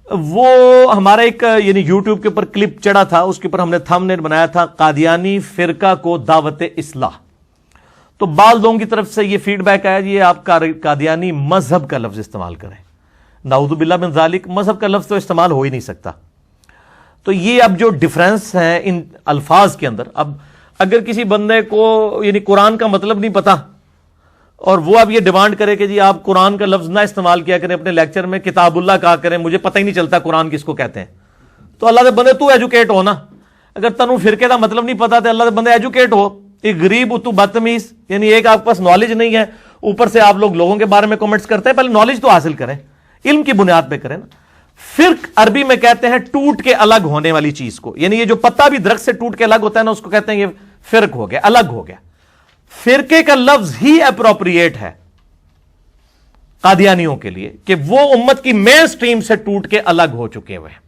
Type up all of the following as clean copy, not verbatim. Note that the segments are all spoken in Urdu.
وہ ہمارا ایک یعنی یوٹیوب کے اوپر کلپ چڑھا تھا، اس کے اوپر ہم نے تھمبنیل بنایا تھا قادیانی فرقہ کو دعوت اصلاح. تو بعض لوگوں کی طرف سے یہ فیڈ بیک آیا یہ آپ قادیانی مذہب کا لفظ استعمال کریں. نعوذ باللہ من ذالک، مذہب کا لفظ تو استعمال ہو ہی نہیں سکتا. تو یہ اب جو ڈفرنس ہیں ان الفاظ کے اندر، اب اگر کسی بندے کو یعنی قرآن کا مطلب نہیں پتا اور وہ اب یہ ڈیمانڈ کرے کہ جی آپ قرآن کا لفظ نہ استعمال کیا کریں اپنے لیکچر میں، کتاب اللہ کہا کریں، مجھے پتہ ہی نہیں چلتا قرآن کس کو کہتے ہیں، تو اللہ دے بندے تو ایجوکیٹ ہو نا. اگر تنوں فرقے کا مطلب نہیں پتا تو اللہ دے بندے ایجوکیٹ ہو. ایک غریب تو بدتمیز، یعنی ایک آپ کے پاس نالج نہیں ہے، اوپر سے آپ لوگ لوگوں کے بارے میں کمنٹس کرتے ہیں. پہلے نالج تو حاصل کریں، علم کی بنیاد پہ کریں نا. فرق عربی میں کہتے ہیں ٹوٹ کے الگ ہونے والی چیز کو، یعنی یہ جو پتا بھی درخت سے ٹوٹ کے الگ ہوتا ہے نا، اس کو کہتے ہیں یہ فرق ہو گیا، الگ ہو گیا. فرقے کا لفظ ہی اپروپریٹ ہے قادیانیوں کے لیے کہ وہ امت کی مین سٹریم سے ٹوٹ کے الگ ہو چکے ہوئے ہیں،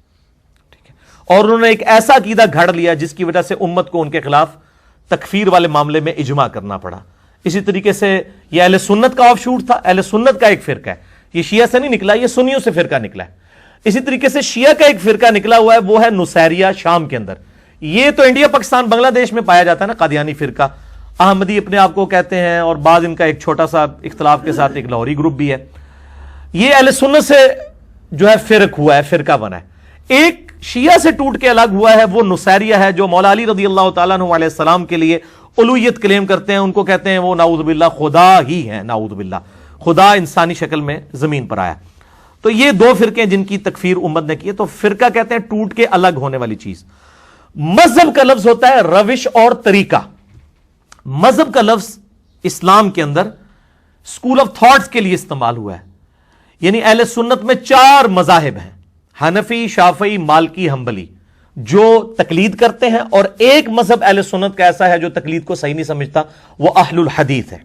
ٹھیک ہے، اور انہوں نے ایک ایسا عقیدہ گھڑ لیا جس کی وجہ سے امت کو ان کے خلاف تکفیر والے معاملے میں اجماع کرنا پڑا. اسی طریقے سے یہ اہل سنت کا آف شوٹ تھا، اہل سنت کا ایک فرقہ ہے، یہ شیعہ سے نہیں نکلا، یہ سنیوں سے فرقہ نکلا ہے. اسی طریقے سے شیعہ کا ایک فرقہ نکلا ہوا ہے، وہ ہے نصیریہ شام کے اندر. یہ تو انڈیا پاکستان بنگلہ دیش میں پایا جاتا ہے نا قادیانی فرقہ. احمدی اپنے آپ کو کہتے ہیں، اور بعض ان کا ایک چھوٹا سا اختلاف کے ساتھ ایک لاہوری گروپ بھی ہے. یہ اہل سنت سے جو ہے فرق ہوا ہے، فرقہ بنا ہے. ایک شیعہ سے ٹوٹ کے الگ ہوا ہے، وہ نصیریہ ہے، جو مولا علی رضی اللہ تعالیٰ عنہ علیہ السلام کے لیے الوہیت کلیم کرتے ہیں. ان کو کہتے ہیں وہ نعوذ باللہ خدا ہی ہیں، نعوذ باللہ خدا انسانی شکل میں زمین پر آیا. تو یہ دو فرقے جن کی تکفیر امت نے کی ہے. تو فرقہ کہتے ہیں ٹوٹ کے الگ ہونے والی چیز. مذہب کا لفظ ہوتا ہے روش اور طریقہ. مذہب کا لفظ اسلام کے اندر اسکول آف تھاٹس کے لیے استعمال ہوا ہے. یعنی اہل سنت میں 4 مذاہب ہیں، حنفی، شافعی، مالکی، حنبلی، جو تقلید کرتے ہیں، اور ایک مذہب اہل سنت کا ایسا ہے جو تقلید کو صحیح نہیں سمجھتا، وہ اہل الحدیث ہے.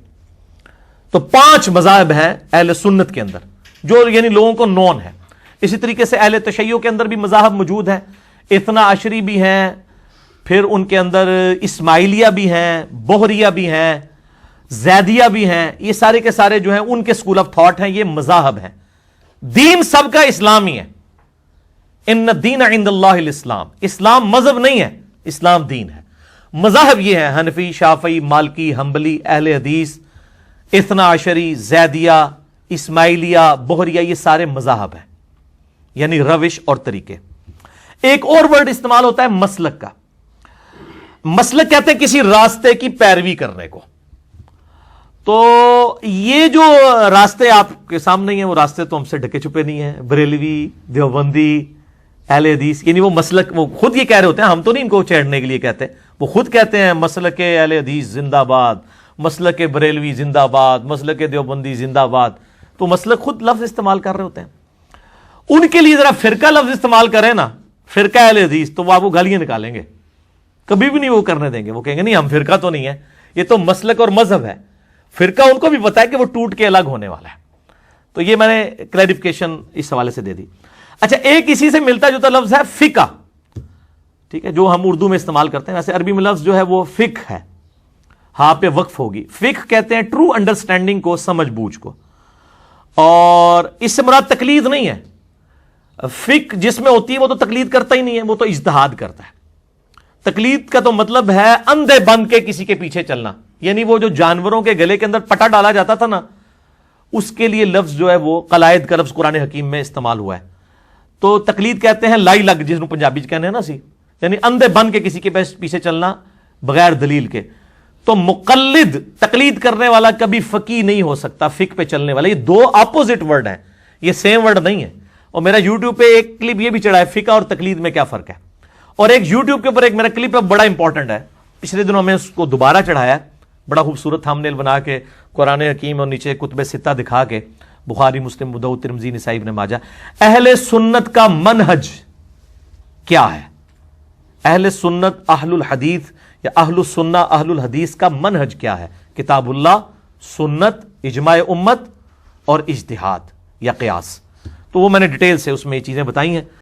تو 5 مذاہب ہیں اہل سنت کے اندر جو یعنی لوگوں کو نون ہے. اسی طریقے سے اہل تشیع کے اندر بھی مذاہب موجود ہیں، اثنا عشری بھی ہیں، پھر ان کے اندر اسماعیلیہ بھی ہیں، بہریہ بھی ہیں، زیدیہ بھی ہیں. یہ سارے کے سارے جو ہیں ان کے اسکول آف تھاٹ ہیں، یہ مذاہب ہیں. دین سب کا اسلامی ہے. ان الدین عند اللہ الاسلام، اسلام مذہب نہیں ہے، اسلام دین ہے. مذاہب یہ ہے حنفی، شافعی، مالکی، حنبلی، اہل حدیث، اثنا عشری، زیدیہ، اسماعیلیہ، بہریہ، یہ سارے مذاہب ہیں، یعنی روش اور طریقے. ایک اور ورڈ استعمال ہوتا ہے مسلک کا. مسلک کہتے ہیں کسی راستے کی پیروی کرنے کو. تو یہ جو راستے آپ کے سامنے ہیں وہ راستے تو ہم سے ڈھکے چھپے نہیں ہیں. بریلوی، دیوبندی، اہل حدیث، یعنی وہ مسلک وہ خود یہ کہہ رہے ہوتے ہیں، ہم تو نہیں ان کو چھیڑنے کے لیے کہتے، وہ خود کہتے ہیں مسلک اہل حدیث زندہ باد، مسلک بریلوی زندہ باد، مسلک دیوبندی زندہ باد. تو مسلک خود لفظ استعمال کر رہے ہوتے ہیں. ان کے لیے ذرا فرقہ لفظ استعمال کریں نا، فرقہ اہل حدیث، تو وہ آپ کو گالیاں نکالیں گے، کبھی بھی نہیں وہ کرنے دیں گے. وہ کہیں گے نہیں ہم فرقہ تو نہیں ہے، یہ تو مسلک اور مذہب ہے. فرقہ ان کو بھی پتا ہے کہ وہ ٹوٹ کے الگ ہونے والا ہے. تو یہ میں نے کلیریفیکیشن اس حوالے سے دے دی. اچھا، ایک اسی سے ملتا جوتا لفظ ہے فقہ، ٹھیک ہے، جو ہم اردو میں استعمال کرتے ہیں. ویسے عربی میں لفظ جو ہے وہ فقہ ہے، ہاں پہ وقف ہوگی. فقہ کہتے ہیں ٹرو انڈرسٹینڈنگ کو، سمجھ بوجھ کو، اور اس سے مراد تقلید نہیں ہے. فقہ جس میں ہوتی ہے وہ تو تقلید کرتا ہی نہیں ہے، وہ تو اجتہاد کرتا ہے. تقلید کا تو مطلب ہے اندھے بند کے کسی کے پیچھے چلنا. یعنی وہ جو جانوروں کے گلے کے اندر پٹا ڈالا جاتا تھا نا، اس کے لیے لفظ جو ہے وہ قلائد کا لفظ قرآن حکیم میں استعمال ہوا ہے. تو تقلید کہتے ہیں لائی لگ، جس کو پنجابی کہنے ہیں نا سی، یعنی اندھے بند کے کسی کے پیچھے چلنا بغیر دلیل کے. تو مقلد، تقلید کرنے والا کبھی فقی نہیں ہو سکتا، فقہ پہ چلنے والا. یہ 2 اپوزٹ ورڈ ہیں، یہ سیم ورڈ نہیں ہے. اور میرا یوٹیوب پہ ایک کلپ یہ بھی چڑھا ہے فقہ اور تقلید میں کیا فرق ہے. اور ایک یوٹیوب کے اوپر ایک میرا کلپ ہے بڑا امپورٹنٹ ہے، پچھلے دنوں میں اس کو دوبارہ چڑھایا ہے، بڑا خوبصورت تھامنیل بنا کے قرآن حکیم اور نیچے کتب 6 دکھا کے، بخاری، مسلم، ابو داؤد، ترمذی، نسائی، ابن ماجہ. اہل سنت کا منہج کیا ہے؟ اہل سنت، اہل الحدیث یا اہل السنہ، اہل الحدیث کا منہج کیا ہے؟ کتاب اللہ، سنت، اجماع امت اور اجتہاد یا قیاس. تو وہ میں نے ڈیٹیل سے اس میں یہ چیزیں بتائی ہیں.